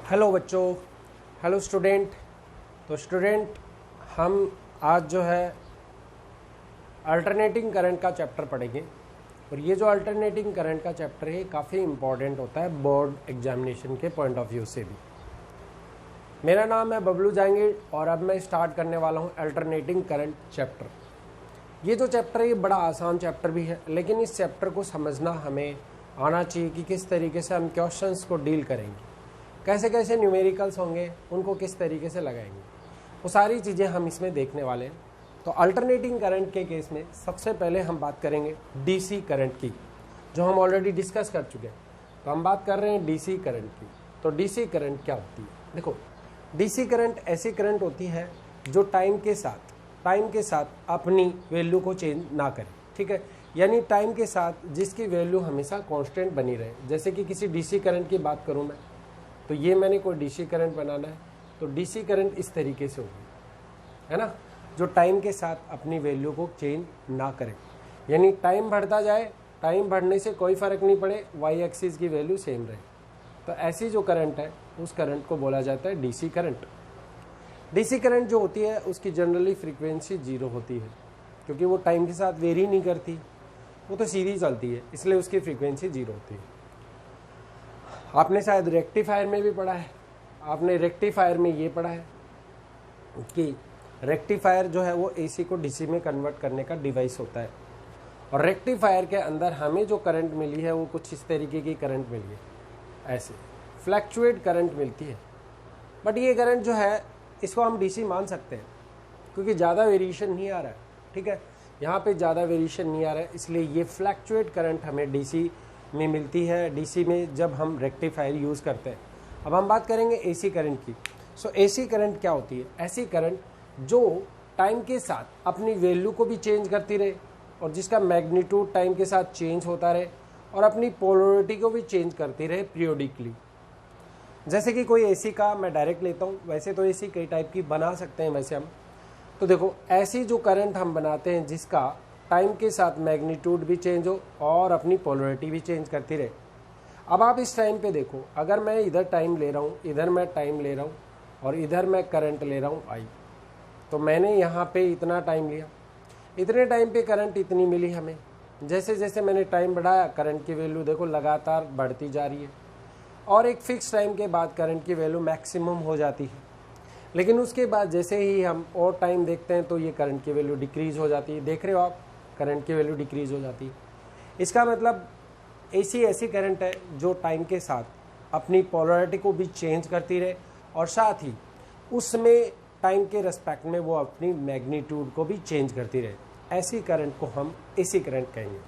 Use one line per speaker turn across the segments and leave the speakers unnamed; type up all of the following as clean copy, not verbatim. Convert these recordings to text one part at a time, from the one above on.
Hello बच्चों, hello student. तो student, हम आज जो है अल्टरनेटिंग करंट का चैप्टर पढ़ेंगे। और ये जो अल्टरनेटिंग करंट का चैप्टर है काफ़ी इम्पॉर्टेंट होता है बोर्ड एग्जामिनेशन के पॉइंट ऑफ व्यू से भी। मेरा नाम है बबलू जहांगीर और अब मैं स्टार्ट करने वाला हूँ अल्टरनेटिंग करंट चैप्टर। ये जो चैप्टर है ये बड़ा आसान चैप्टर भी है, लेकिन इस चैप्टर को समझना हमें आना चाहिए कि किस तरीके से हम क्वेश्चंस को डील करेंगे, कैसे कैसे न्यूमेरिकल्स होंगे, उनको किस तरीके से लगाएंगे, वो सारी चीज़ें हम इसमें देखने वाले हैं। तो अल्टरनेटिंग करंट के केस में सबसे पहले हम बात करेंगे डीसी करंट की, जो हम ऑलरेडी डिस्कस कर चुके हैं। तो हम बात कर रहे हैं डीसी करंट की। तो डीसी करंट क्या होती है? देखो, डीसी करंट ऐसी करंट होती है जो टाइम के साथ अपनी वैल्यू को चेंज ना करे। ठीक है, यानी टाइम के साथ जिसकी वैल्यू हमेशा कांस्टेंट बनी रहे। जैसे कि किसी डीसी करंट की बात करूं मैं, तो ये मैंने कोई डीसी करंट बनाना है, तो डीसी करंट इस तरीके से होगी, है ना, जो टाइम के साथ अपनी वैल्यू को चेंज ना करे। यानी टाइम बढ़ता जाए, टाइम बढ़ने से कोई फर्क नहीं पड़े, वाई एक्सिस की वैल्यू सेम रहे। तो ऐसी जो करंट है उस करंट को बोला जाता है डीसी करंट। डीसी करंट जो होती है उसकी जनरली फ्रीक्वेंसी 0 होती है, क्योंकि वो टाइम के साथ वेरी नहीं करती, वो तो सीधी चलती है, इसलिए उसकी फ्रीक्वेंसी 0 होती है। आपने शायद रेक्टिफायर में भी पढ़ा है, आपने रेक्टिफायर में ये पढ़ा है कि रेक्टिफायर जो है वो एसी को डीसी में कन्वर्ट करने का डिवाइस होता है। और रेक्टिफायर के अंदर हमें जो करंट मिली है वो कुछ इस तरीके की करंट मिली है, ऐसे फ्लैक्चुएट करंट मिलती है। बट ये करंट जो है इसको हम डीसी मान सकते हैं, क्योंकि ज़्यादा वेरिएशन नहीं आ रहा है। ठीक है, यहाँ पे ज़्यादा वेरिएशन नहीं आ रहा है, इसलिए ये फ्लैक्चुएट करंट हमें डीसी में मिलती है, डीसी में जब हम रेक्टिफायर यूज़ करते हैं। अब हम बात करेंगे एसी करंट की। सो एसी करंट क्या होती है? ऐसी करंट जो टाइम के साथ अपनी वैल्यू को भी चेंज करती रहे और जिसका मैग्नीट्यूड टाइम के साथ चेंज होता रहे और अपनी पोलरिटी को भी चेंज करती रहे पीरियोडिकली। जैसे कि कोई एसी का मैं डायरेक्ट लेता हूँ, वैसे तो एसी कई टाइप की बना सकते हैं वैसे हम। तो देखो, ऐसी जो करंट हम बनाते हैं जिसका टाइम के साथ मैग्नीट्यूड भी चेंज हो और अपनी पोलरिटी भी चेंज करती रहे। अब आप इस टाइम पे देखो, अगर मैं इधर टाइम ले रहा हूँ, इधर मैं टाइम ले रहा हूँ और इधर मैं करंट ले रहा हूँ आई, तो मैंने यहाँ पे इतना टाइम लिया, इतने टाइम पे करंट इतनी मिली हमें। जैसे जैसे मैंने टाइम बढ़ाया करंट की वैल्यू देखो लगातार बढ़ती जा रही है और एक फिक्स टाइम के बाद करंट की वैल्यू मैक्सिमम हो जाती है। लेकिन उसके बाद जैसे ही हम और टाइम देखते हैं तो ये करंट की वैल्यू डिक्रीज़ हो जाती है। देख रहे हो आप, करंट की वैल्यू डिक्रीज़ हो जाती है। इसका मतलब एसी ऐसी करंट है जो टाइम के साथ अपनी पोलरिटी को भी चेंज करती रहे और साथ ही उसमें टाइम के रेस्पेक्ट में वो अपनी मैग्नीट्यूड को भी चेंज करती रहे। ऐसी करंट को हम एसी करंट कहेंगे।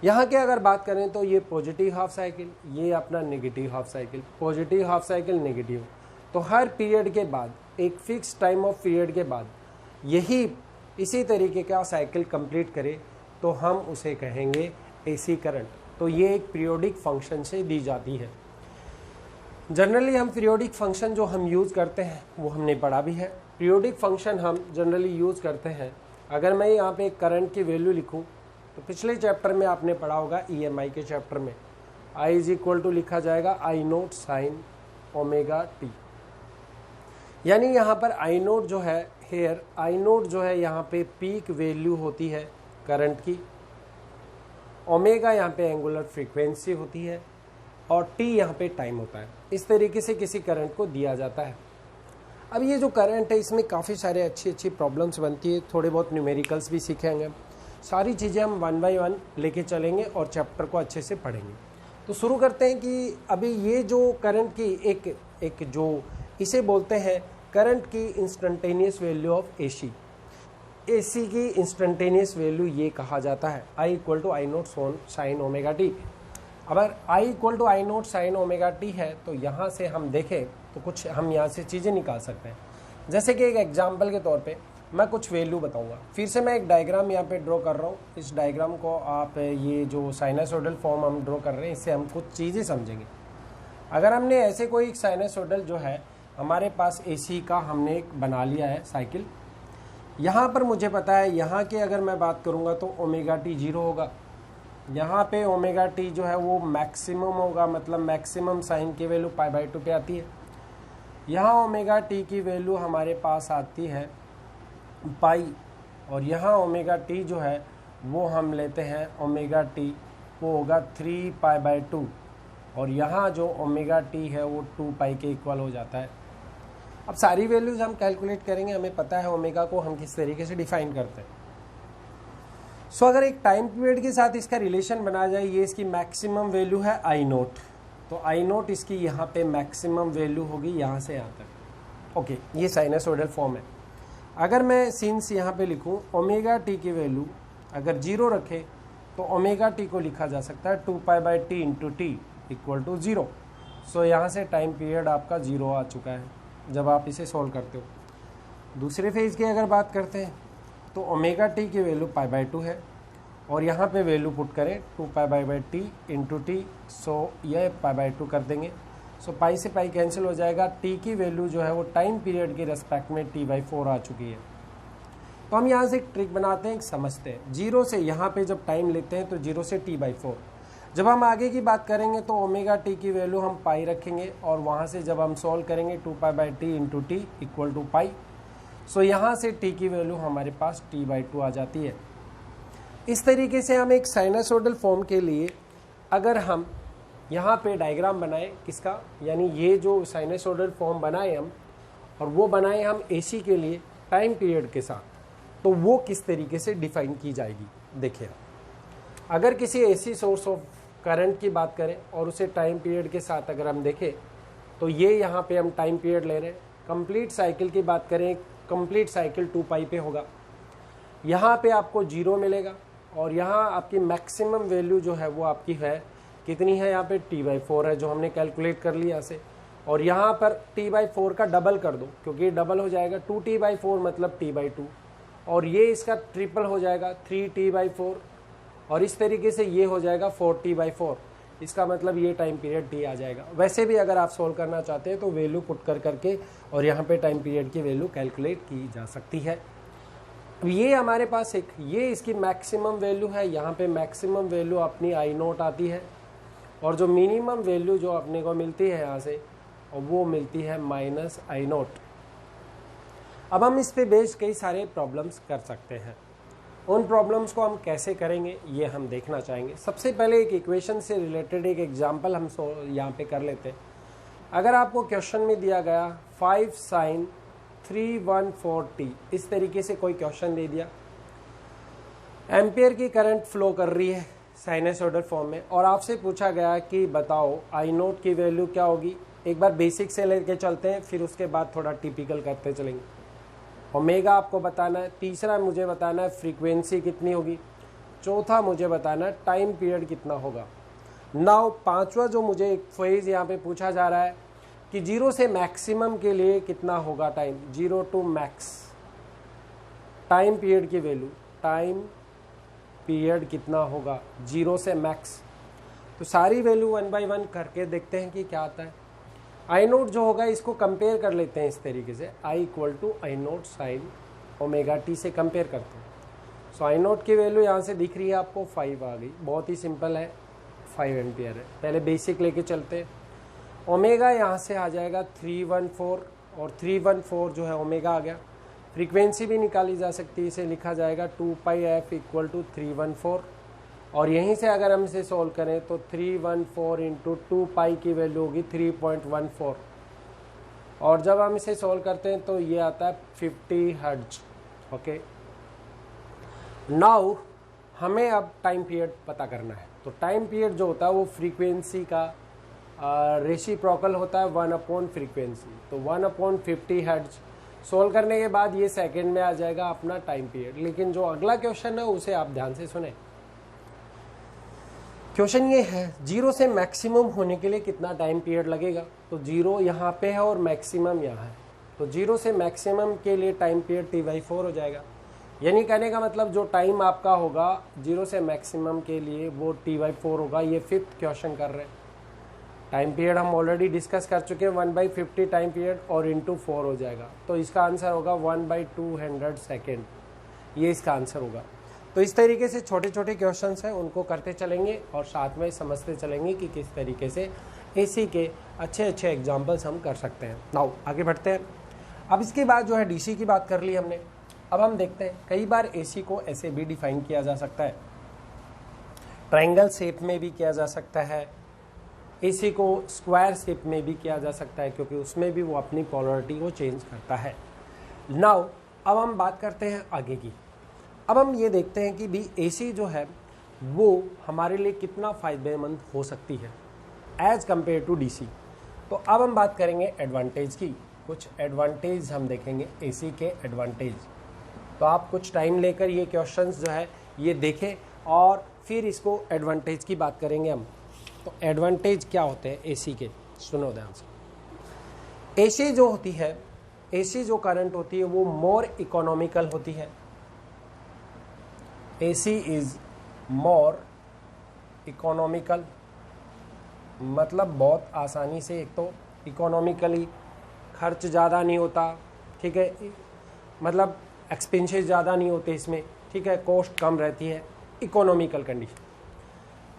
यहाँ के अगर बात करें तो ये पॉजिटिव हाफ साइकिल, ये अपना negative half cycle, positive half cycle, negative. तो हर पीरियड के बाद, एक फिक्स टाइम ऑफ पीरियड के बाद यही इसी तरीके का साइकिल कंप्लीट करे तो हम उसे कहेंगे एसी करंट। तो ये एक पीरियोडिक फंक्शन से दी जाती है। जनरली हम पीरियोडिक फंक्शन जो हम यूज़ करते हैं वो हमने पढ़ा भी है। पीरियोडिक फंक्शन हम जनरली यूज़ करते हैं, अगर मैं यहाँ पे करंट की वैल्यू लिखूँ तो पिछले चैप्टर में आपने पढ़ा होगा ईएमआई के चैप्टर में I इज इक्वल टू लिखा जाएगा आई नोट साइन ओमेगा टी। यानी यहाँ पर आई नोट जो है हेयर, आई नोट जो है यहाँ पे पीक वैल्यू होती है करंट की, ओमेगा यहाँ पे एंगुलर फ्रीक्वेंसी होती है और टी यहाँ पे टाइम होता है। इस तरीके से किसी करंट को दिया जाता है। अब ये जो करंट है इसमें काफ़ी सारे अच्छी प्रॉब्लम्स बनती है, थोड़े बहुत न्यूमेरिकल्स भी सीखेंगे। सारी चीज़ें हम 1 बाय 1 लेके चलेंगे और चैप्टर को अच्छे से पढ़ेंगे। तो शुरू करते हैं कि अभी ये जो करंट की एक जो इसे बोलते हैं करंट की instantaneous value of AC. AC की इंस्टेंटेनियस वैल्यू ये कहा जाता है I equal to I naught sine omega t. अगर I equal to I naught sine omega t है तो यहाँ से हम देखें तो कुछ हम यहाँ से चीज़ें निकाल सकते हैं। जैसे कि एक एग्जाम्पल के तौर पे मैं कुछ वैल्यू बताऊंगा। फिर से मैं एक डायग्राम यहाँ पे ड्रॉ कर रहा हूँ। इस डायग्राम को आप ये जो साइनसोइडल फॉर्म हम ड्रॉ कर रहे हैं इससे हम कुछ चीज़ें समझेंगे। अगर हमने ऐसे कोई साइनसोइडल जो है हमारे पास एसी का हमने एक बना लिया है साइकिल, यहाँ पर मुझे पता है यहाँ की अगर मैं बात करूँगा तो ओमेगा टी 0 होगा। यहाँ पे ओमेगा टी जो है वो मैक्सिमम होगा, मतलब मैक्सिमम साइन की वैल्यू पाई बाई 2 पे आती है। यहाँ ओमेगा टी की वैल्यू हमारे पास आती है पाई, और यहाँ ओमेगा टी जो है वो हम लेते हैं ओमेगा टी, वो होगा 3π/2, और यहाँ जो ओमेगा टी है वो 2π के इक्वल हो जाता है। अब सारी वैल्यूज़ हम कैलकुलेट करेंगे, हमें पता है ओमेगा को हम किस तरीके से डिफाइन करते हैं। सो अगर एक टाइम पीरियड के साथ इसका रिलेशन बना जाए, ये इसकी मैक्सिमम वैल्यू है आई नोट, तो आई नोट इसकी यहाँ पे मैक्सिमम वैल्यू होगी यहाँ से यहाँ तक। ओके, ये साइनसोइडल फॉर्म है। अगर मैं सिंस यहाँ पे लिखूँ ओमेगा टी की वैल्यू अगर 0 रखे तो ओमेगा टी को लिखा जा सकता है 2π/t into T equal to 0। So यहाँ से टाइम पीरियड आपका 0 आ चुका है जब आप इसे सॉल्व करते हो। दूसरे फेज की अगर बात करते हैं तो ओमेगा टी की वैल्यू π/2 है, और यहाँ पे वैल्यू पुट करें 2π/t इंटू टी, सो यह π/2 कर देंगे। सो पाई से पाई कैंसिल हो जाएगा। टी की वैल्यू जो है वो टाइम पीरियड के रेस्पेक्ट में t/4 आ चुकी है। तो हम यहाँ से एक ट्रिक बनाते हैं, एक समझते हैं। 0 से यहाँ पे जब टाइम लेते हैं तो 0 से t/4, जब हम आगे की बात करेंगे तो ओमेगा टी की वैल्यू हम पाई रखेंगे, और वहाँ से जब हम सॉल्व करेंगे 2π/t into T equal to pi. So यहाँ से t की वैल्यू हमारे पास t/2 आ जाती है। इस तरीके से हम एक साइनसोइडल फॉर्म के लिए अगर हम यहाँ पे डायग्राम बनाए किसका, यानी ये जो साइनसोइडल फॉर्म बनाए हम, और वो बनाए हम एसी के लिए टाइम पीरियड के साथ, तो वो किस तरीके से डिफाइन की जाएगी। देखिए, अगर किसी एसी सोर्स ऑफ करंट की बात करें और उसे टाइम पीरियड के साथ अगर हम देखें, तो ये यहाँ पे हम टाइम पीरियड ले रहे हैं। कंप्लीट साइकिल की बात करें, कंप्लीट साइकिल 2π पे होगा। यहाँ पे आपको 0 मिलेगा, और यहाँ आपकी मैक्सिमम वैल्यू जो है वो आपकी है कितनी है, यहाँ पे t/4 है जो हमने कैलकुलेट कर लिया यहाँ से, और यहाँ पर t/4 का डबल कर दो क्योंकि ये डबल हो जाएगा। 2t/4 मतलब t/2, और ये इसका ट्रिपल हो जाएगा 3t/4, और इस तरीके से ये हो जाएगा 4t/4। इसका मतलब ये टाइम पीरियड t आ जाएगा। वैसे भी अगर आप सोल्व करना चाहते हैं तो वैल्यू पुट कर करके और यहाँ पे टाइम पीरियड की वैल्यू कैलकुलेट की जा सकती है। ये हमारे पास एक ये इसकी मैक्सिमम वैल्यू है, यहाँ पे मैक्सिमम वैल्यू अपनी आई नोट आती है, और जो मिनिमम वैल्यू जो अपने को मिलती है यहाँ से, और वो मिलती है माइनस आई नोट। अब हम इस पे बेस्ड कई सारे प्रॉब्लम्स कर सकते हैं। उन प्रॉब्लम्स को हम कैसे करेंगे ये हम देखना चाहेंगे। सबसे पहले एक इक्वेशन से रिलेटेड एक एग्जांपल हम यहाँ पे कर लेते हैं। अगर आपको क्वेश्चन में दिया गया 5 sin 314t, इस तरीके से कोई क्वेश्चन दे दिया, एम्पियर की करंट फ्लो कर रही है साइनसोइडल फॉर्म में, और आपसे पूछा गया कि बताओ आई नोट की वैल्यू क्या होगी। एक बार बेसिक से लेके चलते हैं, फिर उसके बाद थोड़ा टिपिकल करते चलेंगे। ओमेगा आपको बताना है, तीसरा मुझे बताना है फ्रीक्वेंसी कितनी होगी, चौथा मुझे बताना है टाइम पीरियड कितना होगा। नाउ पांचवा जो मुझे एक फेज यहाँ पे पूछा जा रहा है कि 0 से मैक्सिमम के लिए कितना होगा time, 0 to max time period की वैल्यू, टाइम पीरियड कितना होगा 0 से मैक्स। तो सारी वैल्यू 1 by 1 करके देखते हैं कि क्या आता है। आई नोट जो होगा इसको कंपेयर कर लेते हैं इस तरीके से, I equal to I naught sine omega t से कंपेयर करते हैं। सो आई नोट की वैल्यू यहाँ से दिख रही है आपको 5 आ गई, बहुत ही सिंपल है, 5 एम्पियर है। पहले बेसिक लेके चलते हैं। ओमेगा यहाँ से आ जाएगा 314, और 314 जो है ओमेगा आ गया। फ्रीक्वेंसी भी निकाली जा सकती है, इसे लिखा जाएगा 2πf इक्वल टू 314, और यहीं से अगर हम इसे सोल्व करें तो 314 इंटू 2π की वैल्यू होगी 3.14, और जब हम इसे सोल्व करते हैं तो ये आता है 50 हर्ट्ज। ओके, नाउ हमें अब टाइम पीरियड पता करना है। तो टाइम पीरियड जो होता है वो फ्रीक्वेंसी का रेसिप्रोकल होता है 1/, फ्रीक्वेंसी, तो 1/50 हर्ट्ज। सोल्व करने के बाद ये सेकंड में आ जाएगा अपना टाइम पीरियड। लेकिन जो अगला क्वेश्चन है उसे आप ध्यान से सुने। क्वेश्चन ये है 0 से मैक्सिमम होने के लिए कितना टाइम पीरियड लगेगा। तो 0 यहाँ पे है और मैक्सिमम यहाँ है, तो 0 से मैक्सिमम के लिए टाइम पीरियड t/4 हो जाएगा। यानी कहने का मतलब जो टाइम आपका होगा 0 से मैक्सिमम के लिए वो t/4 होगा। ये 5th क्वेश्चन कर रहे हैं। टाइम पीरियड हम ऑलरेडी डिस्कस कर चुके हैं, 1/50 टाइम पीरियड और इंटू 4 हो जाएगा, तो इसका आंसर होगा 1/200 सेकेंड। ये इसका आंसर होगा। तो इस तरीके से छोटे छोटे क्वेश्चंस हैं, उनको करते चलेंगे और साथ में समझते चलेंगे कि किस तरीके से एसी के अच्छे अच्छे एग्जाम्पल्स हम कर सकते हैं। नाउ आगे बढ़ते हैं। अब इसके बाद जो है डीसी की बात कर ली हमने। अब हम देखते हैं कई बार एसी को ऐसे भी डिफाइन किया जा सकता है, ट्रायंगल शेप में भी किया जा सकता है, एसी को स्क्वायर शेप में भी किया जा सकता है, क्योंकि उसमें भी वो अपनी पोलरिटी को चेंज करता है। नाउ अब हम बात करते हैं आगे की। अब हम ये देखते हैं कि भी एसी जो है वो हमारे लिए कितना फ़ायदेमंद हो सकती है एज कंपेयर टू डीसी। तो अब हम बात करेंगे एडवांटेज की। कुछ एडवांटेज हम देखेंगे एसी के एडवांटेज। तो आप कुछ टाइम लेकर ये क्वेश्चंस जो है ये देखें और फिर इसको एडवांटेज की बात करेंगे हम। तो एडवांटेज क्या होते हैं एसी के, सुनो ध्यान से। एसी जो होती है, एसी जो करंट होती है वो मोर इकोनॉमिकल होती है। एसी इज मोर इकोनॉमिकल, मतलब बहुत आसानी से, एक तो इकोनॉमिकली खर्च ज़्यादा नहीं होता, ठीक है, मतलब एक्सपेंसेस ज़्यादा नहीं होते इसमें, ठीक है, कॉस्ट कम रहती है, इकोनॉमिकल कंडीशन।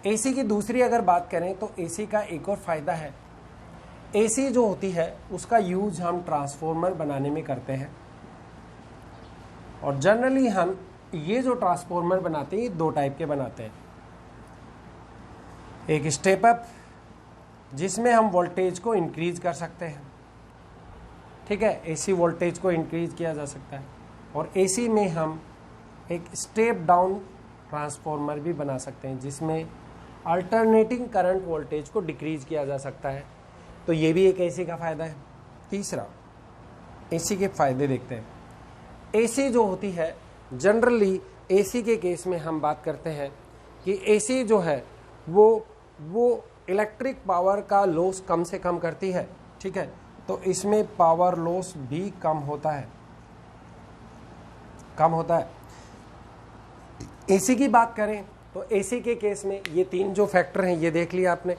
एसी की दूसरी अगर बात करें तो एसी का एक और फ़ायदा है, एसी जो होती है उसका यूज हम ट्रांसफॉर्मर बनाने में करते हैं। और जनरली हम ये जो ट्रांसफॉर्मर बनाते हैं ये दो टाइप के बनाते हैं। एक स्टेप अप जिसमें हम वोल्टेज को इंक्रीज कर सकते हैं, ठीक है, एसी वोल्टेज को इंक्रीज किया जा सकता है। और एसी में हम एक स्टेप डाउन ट्रांसफॉर्मर भी बना सकते हैं जिसमें अल्टरनेटिंग करंट वोल्टेज को डिक्रीज किया जा सकता है। तो ये भी एक एसी का फ़ायदा है। तीसरा, एसी के फ़ायदे देखते हैं। एसी जो होती है जनरली, एसी के केस में हम बात करते हैं कि एसी जो है वो इलेक्ट्रिक पावर का लॉस कम से कम करती है, ठीक है, तो इसमें पावर लॉस भी कम होता है। एसी की बात करें तो एसी के केस में ये तीन जो फैक्टर हैं ये देख लिया आपने।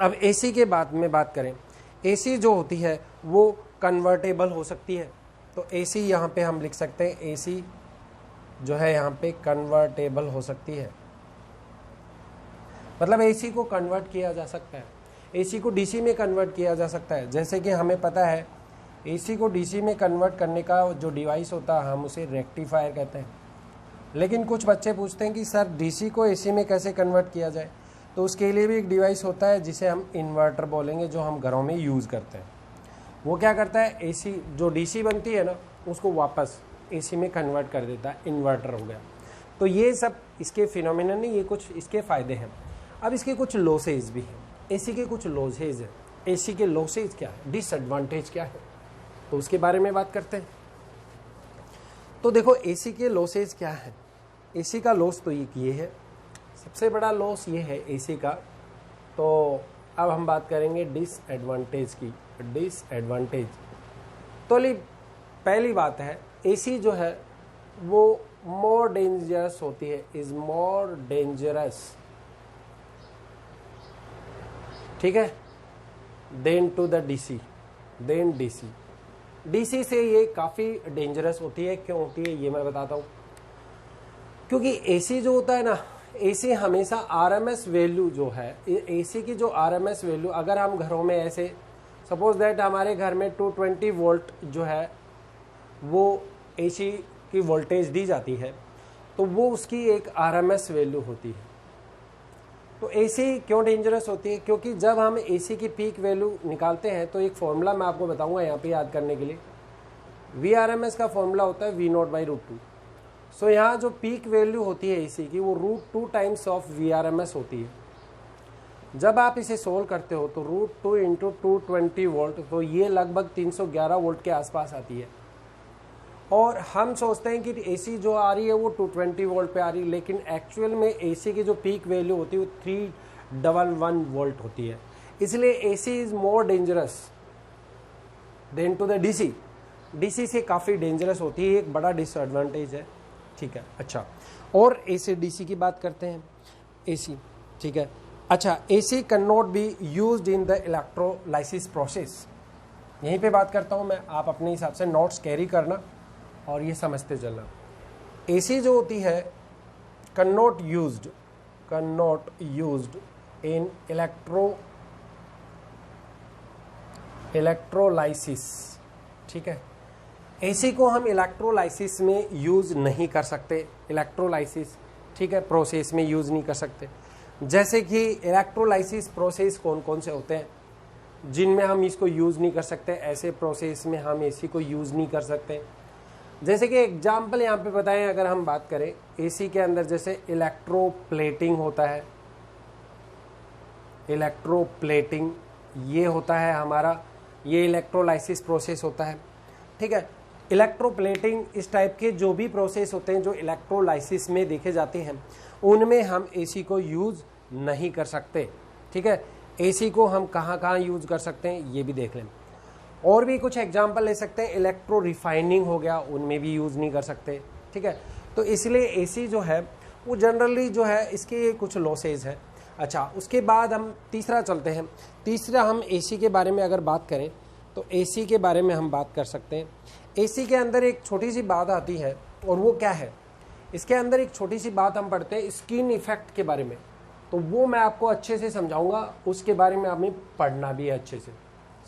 अब एसी के बाद में बात करें, एसी जो होती है वो कन्वर्टेबल हो सकती है। तो एसी यहाँ पे हम लिख सकते हैं, एसी जो है यहाँ पे कन्वर्टेबल हो सकती है, मतलब एसी को कन्वर्ट किया जा सकता है, एसी को डीसी में कन्वर्ट किया जा सकता है। जैसे कि हमें पता है एसी को डीसी में कन्वर्ट करने का जो डिवाइस होता है हम उसे रेक्टिफायर कहते हैं। लेकिन कुछ बच्चे पूछते हैं कि सर डीसी को एसी में कैसे कन्वर्ट किया जाए, तो उसके लिए भी एक डिवाइस होता है जिसे हम इन्वर्टर बोलेंगे, जो हम घरों में यूज़ करते हैं। वो क्या करता है, एसी जो डीसी बनती है ना उसको वापस एसी में कन्वर्ट कर देता है, इन्वर्टर हो गया। तो ये सब इसके फिनोमिनन नहीं, ये कुछ इसके फ़ायदे हैं। अब इसके कुछ लॉसेज भी हैं, एसी के कुछ लॉसेज हैं। एसी के लॉसेज क्या है, डिसएडवांटेज क्या है, तो उसके बारे में बात करते हैं। तो देखो एसी के लॉसेज क्या है। एसी का लॉस तो ये है, सबसे बड़ा लॉस ये है एसी का। तो अब हम बात करेंगे डिसएडवांटेज की। डिसएडवांटेज तो पहली बात है, एसी जो है वो मोर डेंजरस होती है, इज मोर डेंजरस, ठीक है, than to the DC, than DC. DC से ये काफ़ी डेंजरस होती है। क्यों होती है ये मैं बताता हूँ। क्योंकि एसी जो होता है ना, एसी हमेशा आरएमएस वैल्यू जो है, एसी की जो आरएमएस वैल्यू, अगर हम घरों में ऐसे सपोज दैट हमारे घर में 220 वोल्ट जो है वो एसी की वोल्टेज दी जाती है, तो वो उसकी एक आरएमएस वैल्यू होती है। तो एसी क्यों डेंजरस होती है, क्योंकि जब हम एसी की पीक वैल्यू निकालते हैं तो एक फॉर्मूला मैं आपको बताऊंगा यहाँ पे याद करने के लिए। वीआरएमएस का फॉर्मूला होता है V0/√2। सो यहाँ जो पीक वैल्यू होती है एसी की वो √2 टाइम्स ऑफ वीआरएमएस होती है। जब आप इसे सोल्व करते हो तो √2 × 220 वोल्ट, तो ये लगभग 311 वोल्ट के आसपास आती है। और हम सोचते हैं कि एसी जो आ रही है वो 220 वोल्ट पे आ रही है, लेकिन एक्चुअल में एसी की जो पीक वैल्यू होती है वो 311 वोल्ट होती है। इसलिए AC is more dangerous than to the DC. DC से काफ़ी डेंजरस होती है, एक बड़ा डिसएडवांटेज है, ठीक है। अच्छा, और एसी डीसी की बात करते हैं। एसी, ठीक है। अच्छा, AC can not be used in the electrolysis process. यहीं पे बात करता हूँ मैं, आप अपने हिसाब से नोट्स कैरी करना और ये समझते चलना। एसी जो होती है can not used in electrolysis, ठीक है। एसी को हम इलेक्ट्रोलाइसिस में यूज़ नहीं कर सकते, इलेक्ट्रोलाइसिस, ठीक है, प्रोसेस में यूज़ नहीं कर सकते। जैसे कि इलेक्ट्रोलाइसिस प्रोसेस कौन कौन से होते हैं जिनमें हम इसको यूज़ नहीं कर सकते, ऐसे प्रोसेस में हम एसी को यूज़ नहीं कर सकते। जैसे कि एग्जाम्पल यहाँ पे बताएं, अगर हम बात करें एसी के अंदर, जैसे इलेक्ट्रोप्लेटिंग होता है, इलेक्ट्रोप्लेटिंग ये होता है हमारा, ये इलेक्ट्रोलाइसिस प्रोसेस होता है, ठीक है। इलेक्ट्रोप्लेटिंग इस टाइप के जो भी प्रोसेस होते हैं जो इलेक्ट्रोलाइसिस में देखे जाते हैं, उनमें हम एसी को यूज़ नहीं कर सकते, ठीक है। एसी को हम कहाँ कहाँ यूज़ कर सकते हैं ये भी देख लें। और भी कुछ एग्जांपल ले सकते हैं, इलेक्ट्रो रिफाइनिंग हो गया, उनमें भी यूज़ नहीं कर सकते, ठीक है। तो इसलिए एसी जो है वो जनरली जो है इसके कुछ लॉसेज है। अच्छा, उसके बाद हम तीसरा चलते हैं। तीसरा हम एसी के बारे में अगर बात करें तो एसी के बारे में हम बात कर सकते हैं। एसी के अंदर एक छोटी सी बात आती है, और वो क्या है, इसके अंदर एक छोटी सी बात हम पढ़ते हैं स्किन इफेक्ट के बारे में, तो वो मैं आपको अच्छे से समझाऊंगा, उसके बारे में हमें पढ़ना भी है अच्छे से।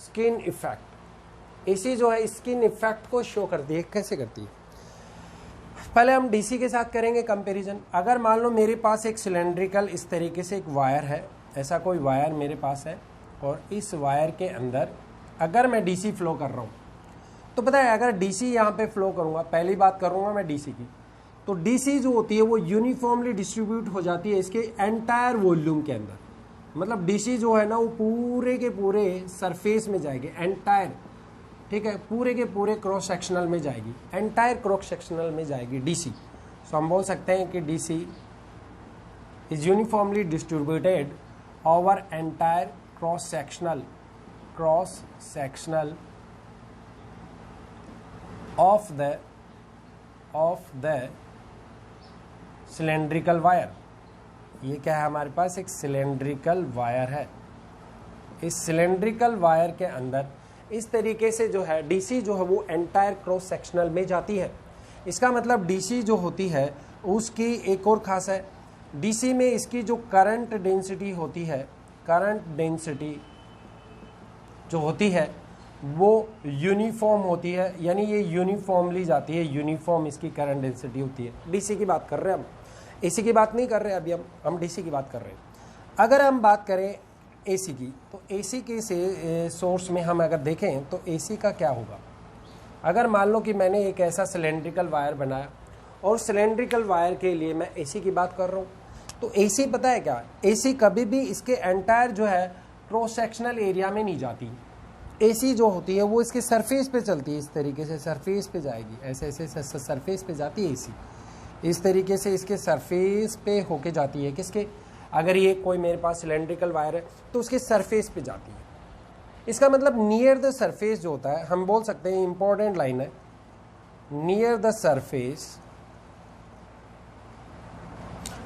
स्किन इफेक्ट, एसी जो है स्किन इफेक्ट को शो करती है, कैसे करती है। पहले हम डीसी के साथ करेंगे कंपैरिजन। अगर मान लो मेरे पास एक सिलेंड्रिकल इस तरीके से एक वायर है, ऐसा कोई वायर मेरे पास है, और इस वायर के अंदर अगर मैं डीसी फ्लो कर रहा हूँ, तो पता है अगर डीसी यहाँ पे फ्लो करूँगा, पहली बात करूँगा मैं डीसी की, तो डीसी जो होती है वो यूनिफॉर्मली डिस्ट्रीब्यूट हो जाती है इसके एंटायर वॉल्यूम के अंदर। मतलब डीसी जो है ना वो पूरे के पूरे सरफेस में जाएगी, एंटायर, ठीक है, पूरे के पूरे क्रॉस सेक्शनल में जाएगी, एंटायर क्रॉस सेक्शनल में जाएगी डीसी। सो हम बोल सकते हैं कि DC is uniformly distributed over entire cross sectional of the cylindrical wire. ये क्या है, हमारे पास एक सिलेंड्रिकल वायर है। इस सिलेंड्रिकल वायर के अंदर इस तरीके से जो है डीसी जो है वो एंटायर क्रॉस सेक्शनल में जाती है। इसका मतलब डीसी जो होती है उसकी एक और खास है, डीसी में इसकी जो करंट डेंसिटी होती है, करंट डेंसिटी जो होती है वो यूनिफॉर्म होती है, यानी ये यूनिफॉर्मली जाती है, यूनिफॉर्म इसकी करंट डेंसिटी होती है। डीसी की बात कर रहे हैं हम, एसी की बात नहीं कर रहे अभी हम डीसी की बात कर रहे हैं। अगर हम बात करें एसी की, तो एसी के से सोर्स में हम अगर देखें तो एसी का क्या होगा। अगर मान लो कि मैंने एक ऐसा सिलेंड्रिकल वायर बनाया और सिलेंड्रिकल वायर के लिए मैं एसी की बात कर रहा हूँ, तो एसी पता है क्या, एसी कभी भी इसके एंटायर जो है क्रॉस सेक्शनल एरिया में नहीं जाती। एसी जो होती है वो इसके सरफेस पे चलती है, इस तरीके से सरफेस पे जाएगी, ऐसे ऐसे सरफेस पे जाती है एसी, इस तरीके से इसके सरफेस पे होके जाती है। किसके, अगर ये कोई मेरे पास सिलेंड्रिकल वायर है तो उसके सरफेस पे जाती है। इसका मतलब नियर द सरफेस जो होता है, हम बोल सकते हैं इंपॉर्टेंट लाइन है, near the surface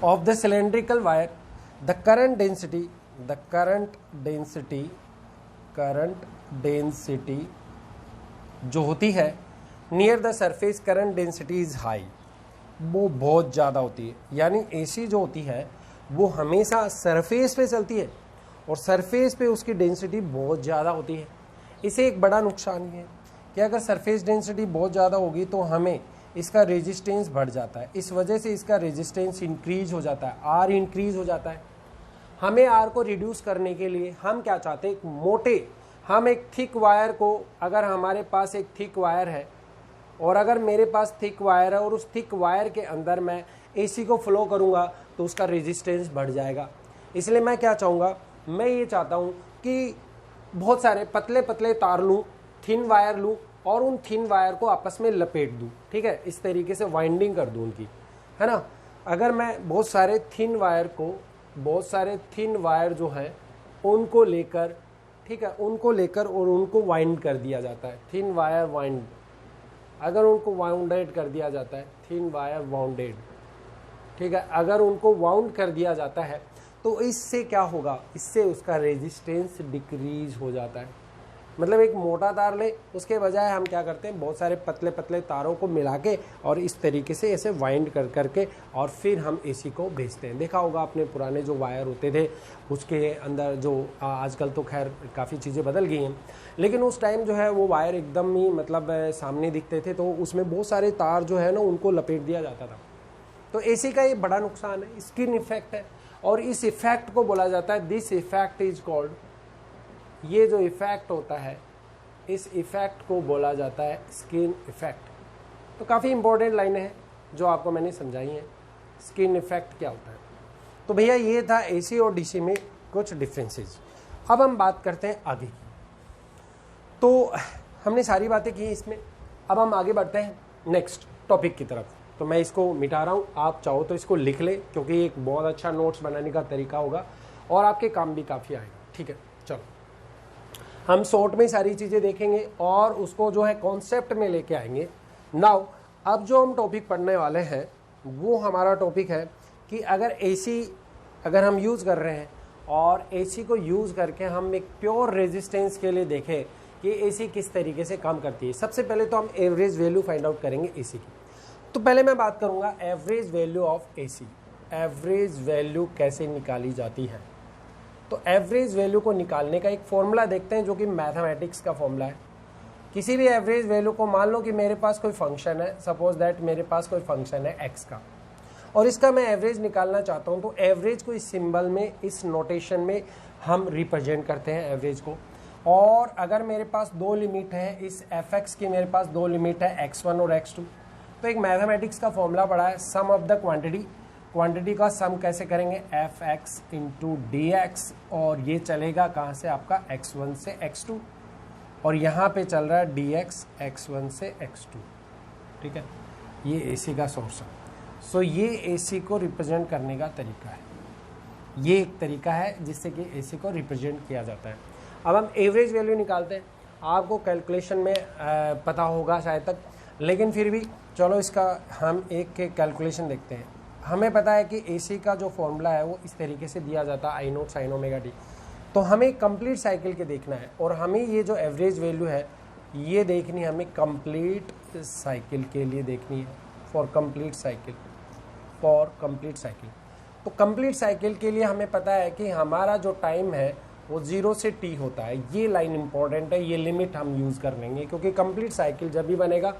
of the cylindrical wire the current density जो होती है near the surface, current density is high, वो बहुत ज़्यादा होती है। यानी एसी जो होती है वो हमेशा सरफेस पे चलती है और सरफेस पे उसकी डेंसिटी बहुत ज़्यादा होती है। इसे एक बड़ा नुकसान ये है कि अगर सरफेस डेंसिटी बहुत ज़्यादा होगी तो हमें इसका रेजिस्टेंस बढ़ जाता है, इस वजह से इसका रेजिस्टेंस इंक्रीज हो जाता है, आर इंक्रीज हो जाता है। हमें आर को रिड्यूस करने के लिए हम क्या चाहते हैं, एक मोटे, हम एक थिक वायर को, अगर हमारे पास एक थिक वायर है और अगर मेरे पास थिक वायर है और उस थिक वायर के अंदर मैं एसी को फ्लो करूंगा तो उसका रेजिस्टेंस बढ़ जाएगा। इसलिए मैं क्या चाहूँगा, मैं ये चाहता हूँ कि बहुत सारे पतले पतले तार लूँ, थिन वायर लूँ और उन थिन वायर को आपस में लपेट दूँ, ठीक है, इस तरीके से वाइंडिंग कर दूँ उनकी, है ना। अगर मैं बहुत सारे थिन वायर जो हैं उनको लेकर, ठीक है, उनको लेकर और उनको वाइंड कर दिया जाता है, थिन वायर वाइंड, अगर उनको वाउंडेड कर दिया जाता है, थिन वायर वाउंडेड, ठीक है, अगर उनको वाउंड कर दिया जाता है तो इससे क्या होगा, इससे उसका रेजिस्टेंस डिक्रीज हो जाता है। मतलब एक मोटा तार ले, उसके बजाय हम क्या करते हैं बहुत सारे पतले पतले तारों को मिला के और इस तरीके से ऐसे वाइंड कर करके और फिर हम एसी को भेजते हैं। देखा होगा आपने पुराने जो वायर होते थे उसके अंदर जो आजकल तो खैर काफ़ी चीज़ें बदल गई हैं, लेकिन उस टाइम जो है वो वायर एकदम ही मतलब सामने दिखते थे, तो उसमें बहुत सारे तार जो है ना उनको लपेट दिया जाता था। तो एसी का ये बड़ा नुकसान है, स्किन इफेक्ट है, और इस इफेक्ट को बोला जाता है दिस इफेक्ट इज कॉल्ड, ये जो इफेक्ट होता है इस इफेक्ट को बोला जाता है स्किन इफेक्ट। तो काफ़ी इंपॉर्टेंट लाइनें हैं जो आपको मैंने समझाई हैं। स्किन इफेक्ट क्या होता है, तो भैया ये था एसी और डीसी में कुछ डिफरेंसेस। अब हम बात करते हैं आगे की। तो हमने सारी बातें की इसमें, अब हम आगे बढ़ते हैं नेक्स्ट टॉपिक की तरफ। तो मैं इसको मिटा रहा हूँ, आप चाहो तो इसको लिख ले क्योंकि एक बहुत अच्छा नोट्स बनाने का तरीका होगा और आपके काम भी काफ़ी आएगा। ठीक है, चलो हम शॉर्ट में सारी चीज़ें देखेंगे और उसको जो है कॉन्सेप्ट में लेके आएंगे। नाउ अब जो हम टॉपिक पढ़ने वाले हैं वो हमारा टॉपिक है कि अगर एसी अगर हम यूज़ कर रहे हैं और एसी को यूज़ करके हम एक प्योर रेजिस्टेंस के लिए देखें कि एसी किस तरीके से काम करती है। सबसे पहले तो हम एवरेज वैल्यू फाइंड आउट करेंगे एसी की। तो पहले मैं बात करूंगा average value of AC. Average value कैसे निकाली जाती है, तो एवरेज वैल्यू को निकालने का एक फॉर्मूला देखते हैं जो कि मैथमेटिक्स का फॉर्मूला है। किसी भी एवरेज वैल्यू को, मान लो कि मेरे पास कोई फंक्शन है, सपोज दैट मेरे पास कोई फंक्शन है एक्स का और इसका मैं एवरेज निकालना चाहता हूं, तो एवरेज को इस सिंबल में, इस नोटेशन में हम रिप्रेजेंट करते हैं एवरेज को। और अगर मेरे पास दो लिमिट है, इस एफ एक्स की मेरे पास दो लिमिट है x1 और x2, तो एक मैथमेटिक्स का फॉर्मूला पड़ा है सम ऑफ द क्वांटिटी का सम कैसे करेंगे, F x into D x, और ये चलेगा कहाँ से आपका x1 से x2 और यहाँ पे चल रहा है डी एक्स x1 से x2। ठीक है, ये एसी का सोर्स है। सो ये एसी को रिप्रेजेंट करने का तरीका है, ये एक तरीका है जिससे कि एसी को रिप्रेजेंट किया जाता है। अब हम एवरेज वैल्यू निकालते हैं। आपको कैलकुलेशन में पता होगा शायद तक, लेकिन फिर भी चलो इसका हम एक के कैलकुलेशन देखते हैं। हमें पता है कि एसी का जो फॉर्मूला है वो इस तरीके से दिया जाता है I0 sin ओमेगा टी। तो हमें कंप्लीट साइकिल के देखना है और हमें ये जो एवरेज वैल्यू है ये देखनी है, हमें कंप्लीट साइकिल के लिए देखनी है, फॉर कंप्लीट साइकिल। तो कंप्लीट साइकिल के लिए हमें पता है कि हमारा जो टाइम है वो 0 से t होता है। ये लाइन इंपॉर्टेंट है, ये लिमिट हम यूज़ कर लेंगे क्योंकि कंप्लीट साइकिल जब भी बनेगा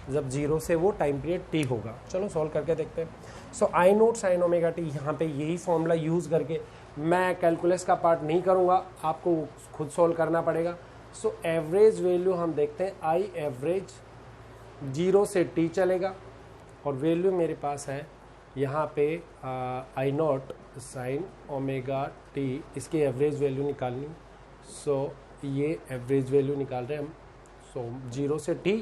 जब 0 से वो टाइम पीरियड t होगा। चलो सॉल्व करके देखते हैं। सो I0 sin ओमेगा टी, यहाँ पे यही फॉर्मूला यूज़ करके, मैं कैलकुलस का पार्ट नहीं करूँगा, आपको खुद सॉल्व करना पड़ेगा। सो एवरेज वैल्यू हम देखते हैं, आई एवरेज 0 से t चलेगा और वैल्यू मेरे पास है यहाँ पे I0 sin ओमेगा टी, इसकी एवरेज वैल्यू निकालनी। सो ये एवरेज वैल्यू निकाल रहे हैं हम। सो 0 से t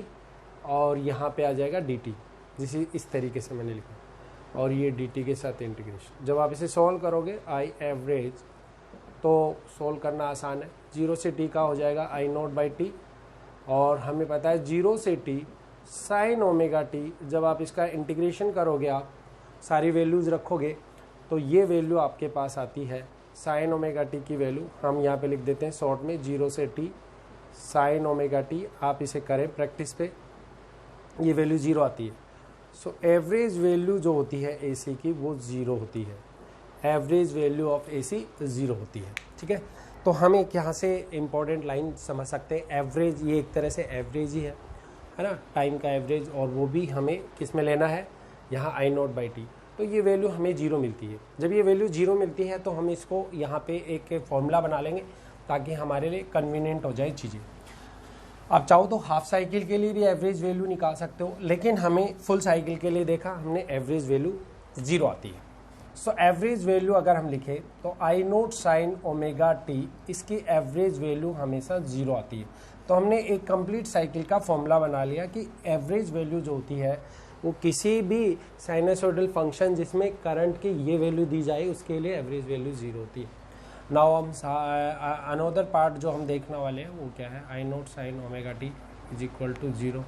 और यहाँ पे आ जाएगा dt, जिसे इस तरीके से मैंने लिखा, और ये dt के साथ इंटीग्रेशन। जब आप इसे सॉल्व करोगे आई एवरेज, तो सॉल्व करना आसान है। 0 से t का हो जाएगा I0/t और हमें पता है 0 से t sin ओमेगा टी। जब आप इसका इंटीग्रेशन करोगे, आप सारी वैल्यूज़ रखोगे तो ये वैल्यू आपके पास आती है sin ओमेगा टी की वैल्यू हम यहाँ पे लिख देते हैं शॉर्ट में 0 से t sin ओमेगा टी। आप इसे करें प्रैक्टिस पे, ये वैल्यू 0 आती है। सो एवरेज वैल्यू जो होती है एसी की वो 0 होती है। एवरेज वैल्यू ऑफ एसी 0 होती है। ठीक है, तो हम एक यहाँ से इम्पॉर्टेंट लाइन समझ सकते हैं। एवरेज ये एक तरह से एवरेज ही है ना, टाइम का एवरेज, और वो भी हमें किस में लेना है, यहाँ I0/t। तो ये वैल्यू हमें 0 मिलती है। जब ये वैल्यू 0 मिलती है तो हम इसको यहाँ पे एक फॉर्मूला बना लेंगे ताकि हमारे लिए कन्वीनियंट हो जाए चीज़ें। आप चाहो तो हाफ साइकिल के लिए भी एवरेज वैल्यू निकाल सकते हो, लेकिन हमें फुल साइकिल के लिए देखा हमने एवरेज वैल्यू 0 आती है। सो एवरेज वैल्यू अगर हम लिखें तो I0 sin ओमेगा टी, इसकी एवरेज वैल्यू हमेशा 0 आती है। तो हमने एक कंप्लीट साइकिल का फॉर्मूला बना लिया कि एवरेज वैल्यू जो होती है वो किसी भी साइनसोइडल फंक्शन जिसमें करंट की ये वैल्यू दी जाए उसके लिए एवरेज वैल्यू 0 होती है। नाउ हम अनदर पार्ट जो हम देखने वाले हैं वो क्या है, I0 sin omega T is equal to 0।